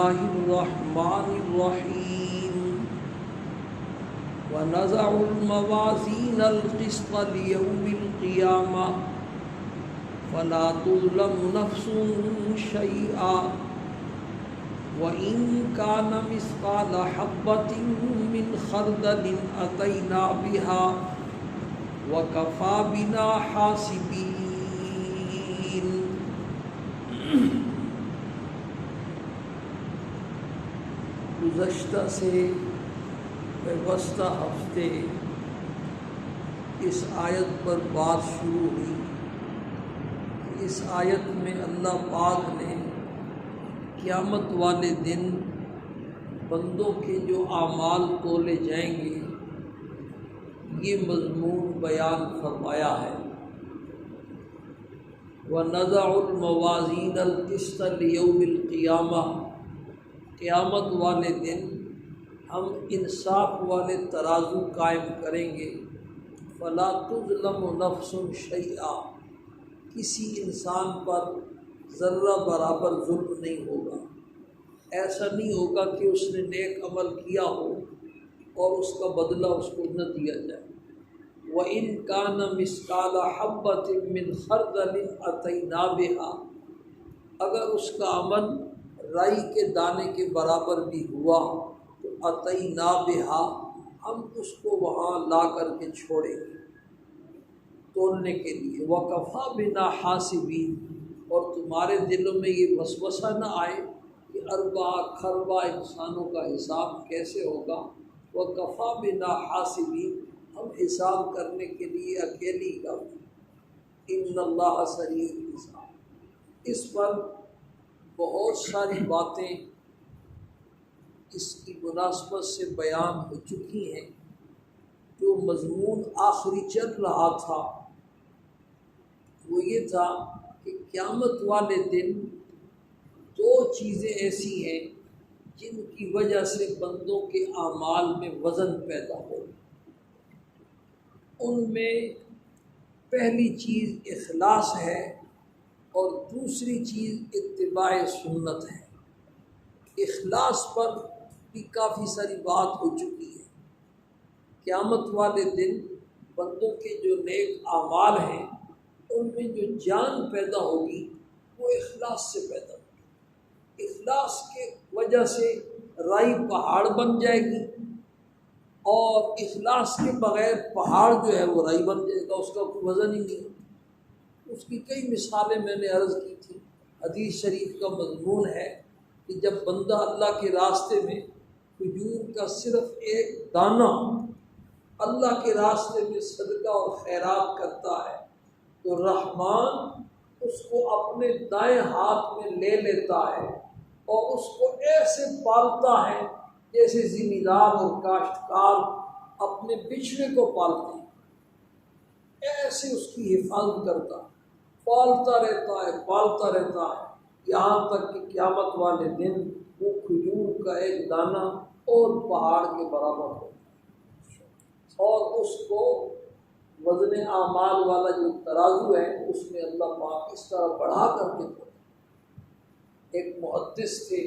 الله الرحمن الرحيم ونضع الموازين القسط ليوم القيامة فلا تظلم نفس شيئا وإن كان مثقال حبة من خردل أتينا بها وكفى بنا حاسبين۔ گزشتہ سے وسطی ہفتے اس آیت پر بات شروع ہوئی۔ اس آیت میں اللہ پاک نے قیامت والے دن بندوں کے جو اعمال تولے جائیں گے یہ مضمون بیان فرمایا ہے۔ وَنَضَعُ الْمَوَازِينَ الْقِسْطَ لِيَوْمِ الْقِيَامَةِ، قیامت والے دن ہم انصاف والے ترازو قائم کریں گے۔ فَلَا تُظْلَمُ نَفْسٌ شَيْئًا، کسی انسان پر ذرہ برابر ظلم نہیں ہوگا۔ ایسا نہیں ہوگا کہ اس نے نیک عمل کیا ہو اور اس کا بدلہ اس کو نہ دیا جائے۔ وَإِن كَانَ مِثْقَالَ حَبَّةٍ مِّنْ خَرْدَلٍ أَتَيْنَا بِهَا، اگر اس کا عمل رائی کے دانے کے برابر بھی ہوا تو أَتَيْنَا بِهَا، ہم اس کو وہاں لا کر کے چھوڑیں گے تولنے کے لیے۔ وَكَفَى بِنَا حَاسِبِينَ، اور تمہارے دلوں میں یہ وسوسہ نہ آئے کہ اربع خربہ انسانوں کا حساب کیسے ہوگا۔ وَكَفَى بِنَا حَاسِبِينَ، ہم حساب کرنے کے لیے اکیلی کافی۔ إِنَّ اللَّهَ سَرِيعُ الْحِسَابِ، اس پر بہت ساری باتیں اس کی مناسبت سے بیان ہو چکی ہیں۔ جو مضمون آخری چل رہا تھا وہ یہ تھا کہ قیامت والے دن دو چیزیں ایسی ہیں جن کی وجہ سے بندوں کے اعمال میں وزن پیدا ہو۔ ان میں پہلی چیز اخلاص ہے اور دوسری چیز اتباع سنت ہے۔ اخلاص پر بھی کافی ساری بات ہو چکی ہے۔ قیامت والے دن بندوں کے جو نیک اعمال ہیں ان میں جو جان پیدا ہوگی وہ اخلاص سے پیدا ہوگی۔ اخلاص کے وجہ سے رائی پہاڑ بن جائے گی، اور اخلاص کے بغیر پہاڑ جو ہے وہ رائی بن جائے گا، اس کا کوئی وزن ہی نہیں۔ اس کی کئی مثالیں میں نے عرض کی تھی۔ حدیث شریف کا مضمون ہے کہ جب بندہ اللہ کے راستے میں کھجور کا صرف ایک دانہ اللہ کے راستے میں صدقہ اور خیرات کرتا ہے تو رحمان اس کو اپنے دائیں ہاتھ میں لے لیتا ہے اور اس کو ایسے پالتا ہے جیسے زمیندار اور کاشتکار اپنے بچھڑے کو پالتے ہیں۔ ایسے اس کی حفاظت کرتا ہے، پالتا رہتا ہے یہاں تک کہ قیامت والے دن وہ کھجور کا ایک دانہ اور پہاڑ کے برابر ہو، اور اس کو وزن اعمال والا جو ترازو ہے اس میں اللہ پاک اس طرح بڑھا کر کے دے۔ ایک محدث تھے،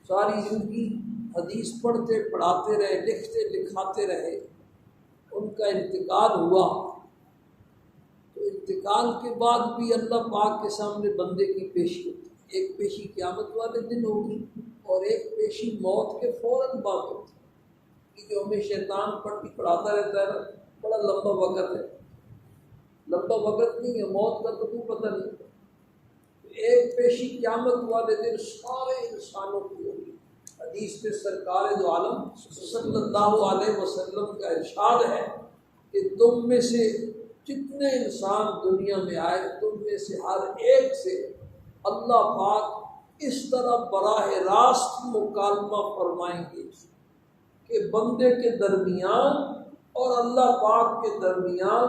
ساری زندگی حدیث پڑھتے پڑھاتے رہے، لکھتے لکھاتے رہے۔ ان کا انتقال ہوا تو انتقال کے بعد بھی اللہ پاک کے سامنے بندے کی پیشی ہوتی ہے۔ ایک پیشی قیامت والے دن ہوگی اور ایک پیشی موت کے فوراً بعد ہوتی ہے۔ کہ جو ہمیں شیطان پڑھاتا رہتا ہے نا، بڑا لمبا وقت ہے، لمبا وقت نہیں ہے، موت کا تو کوئی پتہ نہیں۔ ایک پیشی قیامت والے دن سارے انسانوں کی ہوگی۔ حدیث میں سرکار دو عالم صلی اللہ علیہ وسلم کا ارشاد ہے کہ تم میں سے جتنے انسان دنیا میں آئے تم میں سے ہر ایک سے اللہ پاک اس طرح براہ راست مکالمہ فرمائیں گے کہ بندے کے درمیان اور اللہ پاک کے درمیان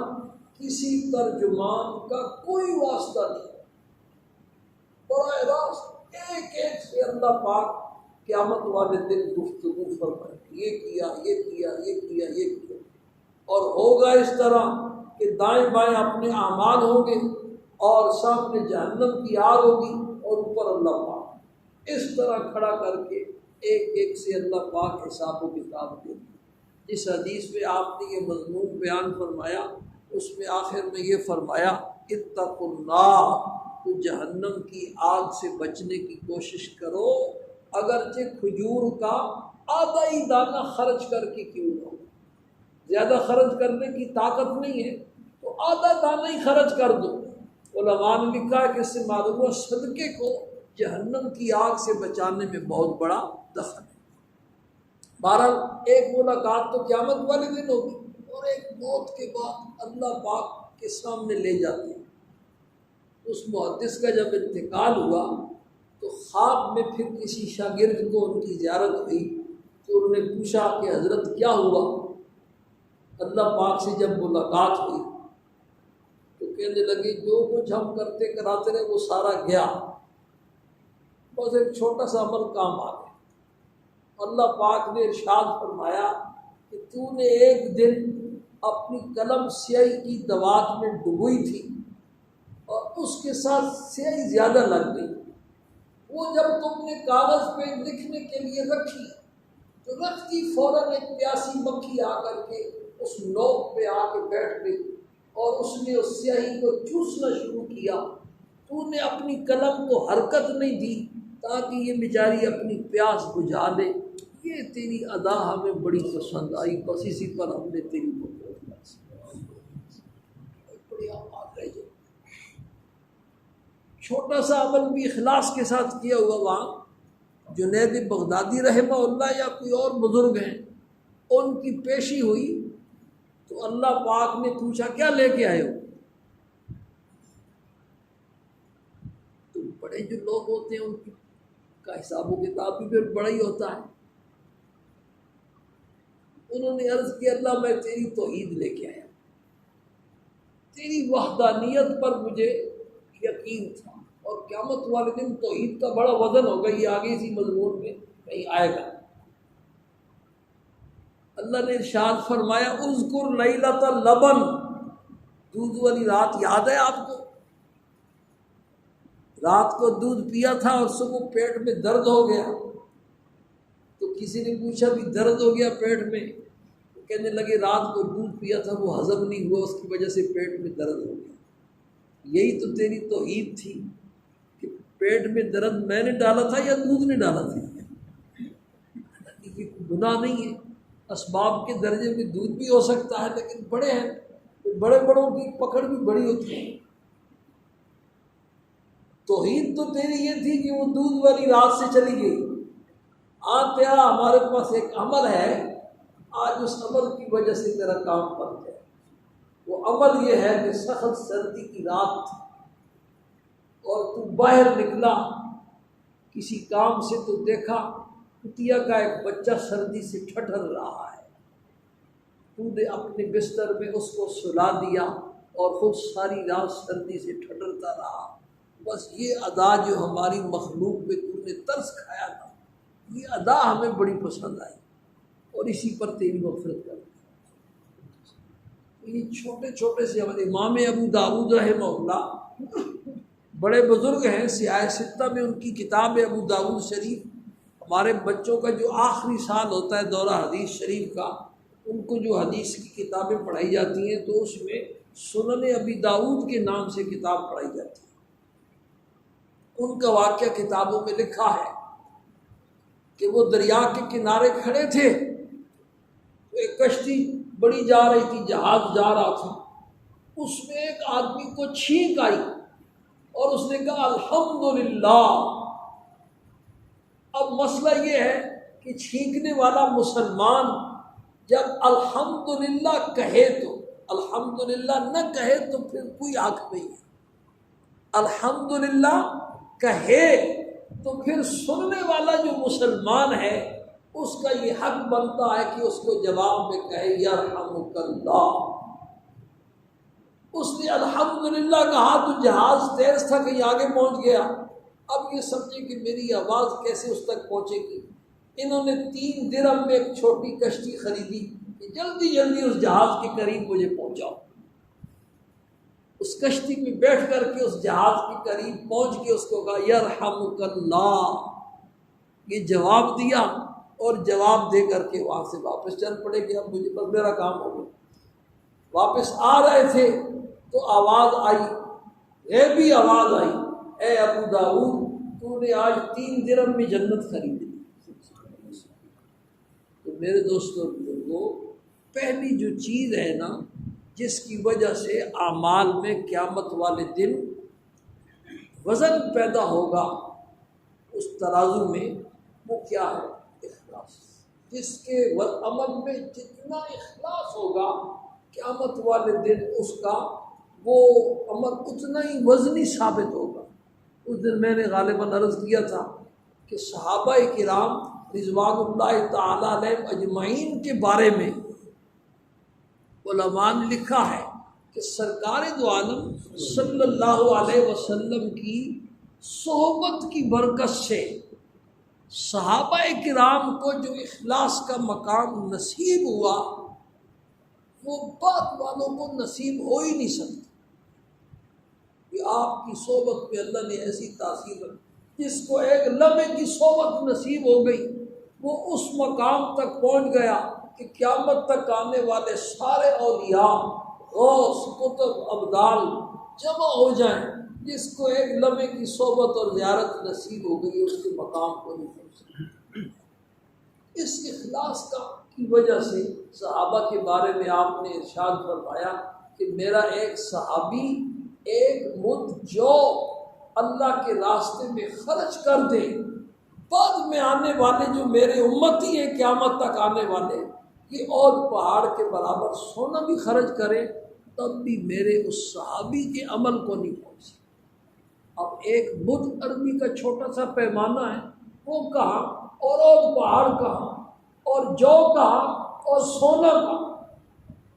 کسی ترجمان کا کوئی واسطہ نہیں۔ براہ راست ایک ایک سے اللہ پاک قیامت والے دن گفتگو فرمائے، یہ کیا یہ کیا یہ کیا یہ کیا۔ اور ہوگا اس طرح کہ دائیں بائیں اپنے اعمال ہوں گے اور سامنے جہنم کی آگ ہوگی اور اوپر اللہ پاک۔ اس طرح کھڑا کر کے ایک ایک سے اللہ پاک حساب و کتاب دے۔ جس حدیث میں آپ نے یہ مضمون بیان فرمایا اس میں آخر میں یہ فرمایا اتقوا النار، تو جہنم کی آگ سے بچنے کی کوشش کرو، اگرچہ کھجور کا آدھا ہی دانہ خرچ کر کے کیوں نہ ہو۔ زیادہ خرچ کرنے کی طاقت نہیں ہے تو آدھا دانہ ہی خرچ کر دو۔ علماء نے لکھا ہے کہ اس سے معلوم ہوا صدقے کو جہنم کی آگ سے بچانے میں بہت بڑا دخل ہے۔ بہرحال ایک ملاقات تو قیامت والے دن ہوگی، اور ایک موت کے بعد اللہ پاک کے سامنے لے جاتے ہیں۔ اس محدث کا جب انتقال ہوا تو خواب میں پھر کسی شاگرد کو ان کی زیارت ہوئی تو انہوں نے پوچھا کہ حضرت کیا ہوا؟ اللہ پاک سے جب ملاقات ہوئی تو کہنے لگے جو کچھ ہم کرتے کراتے رہے وہ سارا گیا، بس ایک چھوٹا سا عمل کام آ گیا۔ اللہ پاک نے ارشاد فرمایا کہ تو نے ایک دن اپنی قلم سیاہی کی دوات میں ڈبوئی تھی اور اس کے ساتھ سیاہی زیادہ لگ گئی، وہ جب تم نے کاغذ پہ لکھنے کے لیے رکھی تو رکھتی فوراً ایک پیاسی مکھی آ کر کے اس نوک پہ آ کے بیٹھ گئی اور اس نے اس سیاہی کو چوسنا شروع کیا۔ تو نے اپنی قلم کو حرکت نہیں دی تاکہ یہ بیچاری اپنی پیاس بجھا لے۔ یہ تیری ادا ہمیں بڑی پسند آئی، بس اسی پر ہم نے تیری بڑی آباد رہ جائے۔ چھوٹا سا عمل بھی اخلاص کے ساتھ کیا ہوا، وہاں جنید بغدادی رحمہ اللہ یا کوئی اور بزرگ ہیں، ان کی پیشی ہوئی تو اللہ پاک نے پوچھا کیا لے کے آئے ہو؟ تو بڑے جو لوگ ہوتے ہیں ان کا حساب و کتاب بھی پھر بڑا ہی ہوتا ہے۔ انہوں نے عرض کیا اللہ میں تیری توحید لے کے آیا، تیری وحدانیت پر مجھے یقین تھا، اور قیامت والے دن توحید کا بڑا وزن ہوگا، یہ آگے اسی مضمون میں کہیں آئے گا۔ اللہ نے ارشاد فرمایا اذکر لیلۃ اللبن، دودھ والی رات یاد ہے آپ کو؟ رات کو دودھ پیا تھا اور صبح پیٹ میں درد ہو گیا، تو کسی نے پوچھا بھی درد ہو گیا پیٹ میں؟ تو کہنے لگے رات کو دودھ پیا تھا وہ ہضم نہیں ہوا، اس کی وجہ سے پیٹ میں درد ہو گیا۔ یہی تو تیری توحید تھی کہ پیٹ میں درد میں نے ڈالا تھا یا دودھ نے ڈالا تھا؟ یہ گناہ نہیں ہے، اسباب کے درجے میں دودھ بھی ہو سکتا ہے، لیکن بڑے ہیں، بڑے بڑوں کی پکڑ بھی بڑی ہوتی ہے۔ توحید تو تیری یہ تھی کہ وہ دودھ والی رات سے چلی گئی۔ تیرا ہمارے پاس ایک عمل ہے، آج اس عمل کی وجہ سے تیرا کام بن جائے۔ وہ عمل یہ ہے کہ سخت سردی کی رات تھی اور تو باہر نکلا کسی کام سے، تو دیکھا کتیا کا ایک بچہ سردی سے ٹھٹر رہا ہے، تو نے اپنے بستر میں اس کو سلا دیا اور خود ساری رات سردی سے ٹھٹرتا رہا۔ بس یہ ادا جو ہماری مخلوق پہ تو نے ترس کھایا تھا، یہ ادا ہمیں بڑی پسند آئی اور اسی پر تیری مغفرت کر دی۔ یہ چھوٹے چھوٹے سے عمل، امام ابو داؤد رحمہ اللہ بڑے بزرگ ہیں، سیاہ ستہ میں ان کی کتاب ابو داؤد شریف، ہمارے بچوں کا جو آخری سال ہوتا ہے دورہ حدیث شریف کا، ان کو جو حدیث کی کتابیں پڑھائی جاتی ہیں تو اس میں سنن ابی داؤد کے نام سے کتاب پڑھائی جاتی ہے۔ ان کا واقعہ کتابوں میں لکھا ہے کہ وہ دریا کے کنارے کھڑے تھے، ایک کشتی بڑی جا رہی تھی، جہاز جا رہا تھا، اس میں ایک آدمی کو چھینک آئی اور اس نے کہا الحمدللہ۔ اب مسئلہ یہ ہے کہ چھینکنے والا مسلمان جب الحمدللہ کہے تو الحمدللہ، نہ کہے تو پھر کوئی حق نہیں ہے۔ الحمدللہ کہے تو پھر سننے والا جو مسلمان ہے اس کا یہ حق بنتا ہے کہ اس کو جواب میں کہے یرحمک اللہ۔ اس نے الحمدللہ کہا تو جہاز تیز تھا، کہیں آگے پہنچ گیا۔ اب یہ سمجھے کہ میری آواز کیسے اس تک پہنچے گی۔ انہوں نے 3 درہم میں ایک چھوٹی کشتی خریدی کہ جلدی جلدی اس جہاز کے قریب مجھے پہنچاؤ۔ اس کشتی میں بیٹھ کر کے اس جہاز کے قریب پہنچ کے اس کو کہا یرحمک اللہ، یہ جواب دیا اور جواب دے کر کے وہاں سے واپس چل پڑے کہ اب مجھے بس میرا کام ہو گیا۔ واپس آ رہے تھے تو آواز آئی، غیبی آواز آئی، اے ابو داؤد تو نے آج 3 درہم میں جنت خرید لی۔ تو میرے دوستوں بزرگوں، پہلی جو چیز ہے نا جس کی وجہ سے اعمال میں قیامت والے دن وزن پیدا ہوگا اس ترازو میں، وہ کیا ہے؟ اخلاص۔ جس کے عمل میں جتنا اخلاص ہوگا قیامت والے دن اس کا وہ عمل اتنا ہی وزنی ثابت ہوگا۔ اس دن میں نے غالباً عرض کیا تھا کہ صحابہ کرام رضوان اللہ تعالی علیہم اجمعین کے بارے میں علماء نے لکھا ہے کہ سرکار دو عالم صلی اللہ علیہ وسلم کی صحبت کی برکت سے صحابہ کرام کو جو اخلاص کا مقام نصیب ہوا وہ بعد والوں کو نصیب ہو ہی نہیں سکتا۔ کہ آپ کی صحبت پہ اللہ نے ایسی تاثیر رکھی، جس کو ایک لمحے کی صحبت نصیب ہو گئی وہ اس مقام تک پہنچ گیا کہ قیامت تک آنے والے سارے اولیاء، غوث، قطب، ابدال جمع ہو جائیں، جس کو ایک لمحے کی صحبت اور زیارت نصیب ہو گئی اس کے مقام کو نہیں پہنچ سکتا۔ اس اخلاص کی وجہ سے صحابہ کے بارے میں آپ نے ارشاد فرمایا کہ میرا ایک صحابی ایک مد جو اللہ کے راستے میں خرچ کر دے، بعد میں آنے والے جو میرے امتی ہیں قیامت تک آنے والے، یہ اور پہاڑ کے برابر سونا بھی خرچ کرے تب بھی میرے اس صحابی کے عمل کو نہیں پہنچے۔ اب ایک مد عربی کا چھوٹا سا پیمانہ ہے، وہ کہاں اور پہاڑ کہاں اور جو کہاں اور سونا کہاں،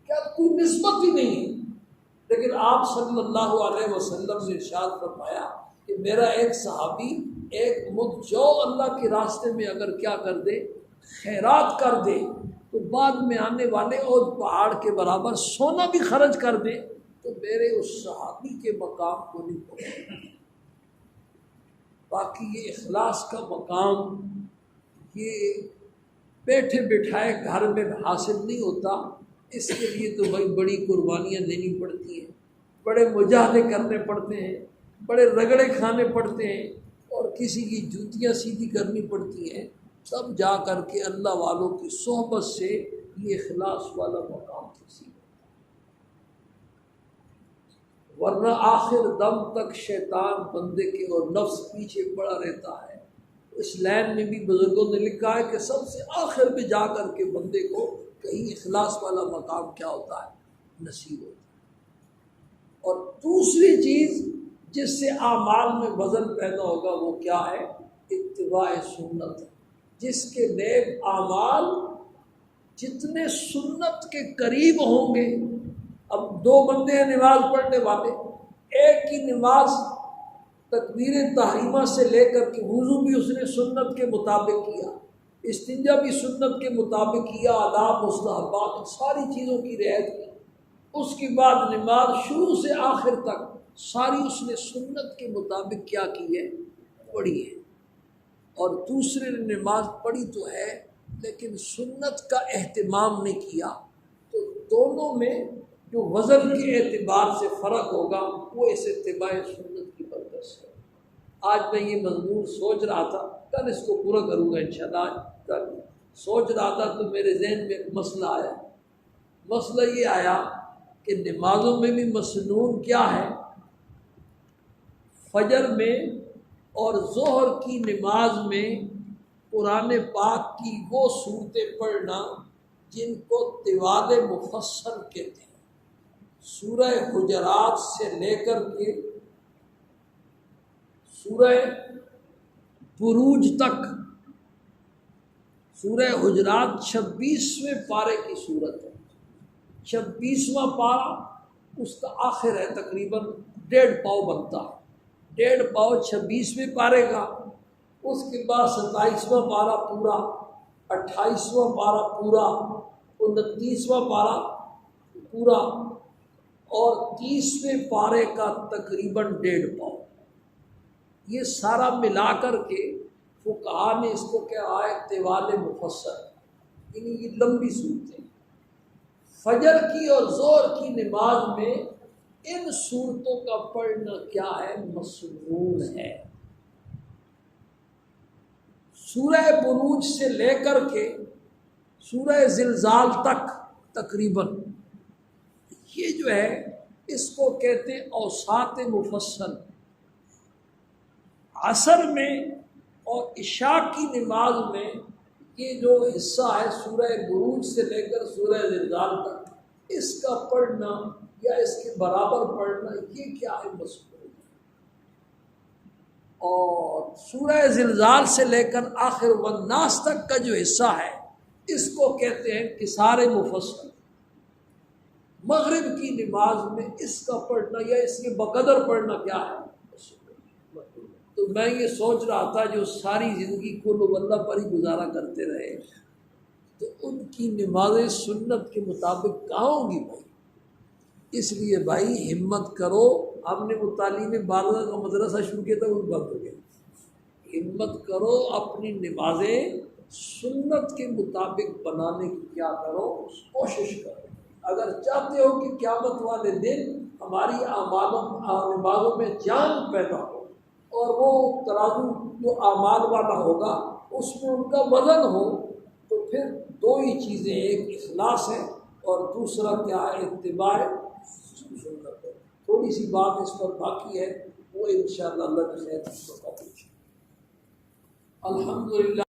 کیا کوئی نسبت ہی نہیں ہے۔ لیکن آپ صلی اللہ علیہ وسلم نے ارشاد فرمایا کہ میرا ایک صحابی ایک مد جو اللہ کے راستے میں اگر کیا کر دے، خیرات کر دے، تو بعد میں آنے والے اور پہاڑ کے برابر سونا بھی خرچ کر دے تو میرے اس صحابی کے مقام کو نہیں پہنچے۔ باقی یہ اخلاص کا مقام یہ بیٹھے بٹھائے گھر میں حاصل نہیں ہوتا، اس کے لیے تو بھائی بڑی قربانیاں دینی پڑتی ہیں، بڑے مجاہدے کرنے پڑتے ہیں، بڑے رگڑے کھانے پڑتے ہیں، اور کسی کی جوتیاں سیدھی کرنی پڑتی ہیں، تب جا کر کے اللہ والوں کی صحبت سے یہ اخلاص والا مقام حاصل ہے۔ ورنہ آخر دم تک شیطان بندے کے اور نفس پیچھے پڑا رہتا ہے۔ اس لائن میں بھی بزرگوں نے لکھا ہے کہ سب سے آخر میں جا کر کے بندے کو کہیں اخلاص والا مقام کیا ہوتا ہے؟ نصیب ہوتا ہے۔ اور دوسری چیز جس سے اعمال میں وزن پیدا ہوگا وہ کیا ہے؟ اتباع سنت۔ جس کے نیک اعمال جتنے سنت کے قریب ہوں گے، اب 2 بندے ہیں نماز پڑھنے والے، ایک کی نماز تکبیر تحریمہ سے لے کر کے وضو بھی اس نے سنت کے مطابق کیا، استنجا بھی سنت کے مطابق کیا، آداب مستحبات ساری چیزوں کی رعایت کی، اس کے بعد نماز شروع سے آخر تک ساری اس نے سنت کے مطابق کیا کی ہے؟ پڑھی ہے۔ اور دوسرے نے نماز پڑھی تو ہے لیکن سنت کا اہتمام نہیں کیا، تو دونوں میں جو وزن کے اعتبار سے فرق ہوگا وہ اس اتباع سنت کی برکت سے۔ آج میں یہ مضمون سوچ رہا تھا، کل اس کو پورا کروں گا انشاءاللہ۔ کل سوچ رہا تھا تو میرے ذہن میں ایک مسئلہ آیا۔ مسئلہ یہ آیا کہ نمازوں میں بھی مسنون کیا ہے؟ فجر میں اور ظہر کی نماز میں قرآن پاک کی وہ صورتیں پڑھنا جن کو طوال مفصل کہتے ہیں، سورہ حجرات سے لے کر کے سورہ بروج تک۔ سورہ حجرات 26ویں پارے کی صورت ہے، 26واں پارہ اس کا آخر ہے، تقریباً 1.5 پاؤ بنتا ہے، 1.5 پاؤ 26ویں پارے کا، اس کے بعد 27واں پارہ پورا، 28واں پارہ پورا، 29واں پارہ پورا، اور 30ویں پارے کا تقریباً 1.5 پاؤ۔ یہ سارا ملا کر کے فقہا نے اس کو کہا ہے طوال مفصل، یعنی یہ لمبی صورتیں۔ فجر کی اور ظہر کی نماز میں ان صورتوں کا پڑھنا کیا ہے؟ مسنون ہے۔ سورہ بروج سے لے کر کے سورہ زلزال تک تقریباً یہ جو ہے اس کو کہتے ہیں اوساط مفصل۔ عصر میں اور عشاء کی نماز میں یہ جو حصہ ہے سورہ بروج سے لے کر سورہ زلزال تک، اس کا پڑھنا یا اس کے برابر پڑھنا یہ کیا ہے؟ مسنون۔ اور سورہ زلزال سے لے کر آخر والناس تک کا جو حصہ ہے اس کو کہتے ہیں قصار مفصل۔ مغرب کی نماز میں اس کا پڑھنا یا اس کے بقدر پڑھنا کیا ہے؟ تو میں یہ سوچ رہا تھا جو ساری زندگی کل واللہ پر ہی گزارا کرتے رہے تو ان کی نمازیں سنت کے مطابق کہاں ہوں گی بھائی؟ اس لیے بھائی ہمت کرو۔ ہم نے وہ تعلیم بالغہ کا مدرسہ شروع کیا تھا، وہ بند ہو گیا۔ ہمت کرو، اپنی نمازیں سنت کے مطابق بنانے کی کیا کرو؟ کوشش کرو۔ اگر چاہتے ہو کہ قیامت والے دن ہماری نمازوں میں جان پیدا ہو اور وہ ترازو جو اعمال والا ہوگا اس میں ان کا وزن ہو، تو پھر دو ہی چیزیں، ایک اخلاص ہے اور دوسرا کیا ہے؟ اتباع سنت ہے۔ تھوڑی سی بات اس پر باقی ہے، وہ انشاءاللہ اللہ کی خیر الحمدللہ۔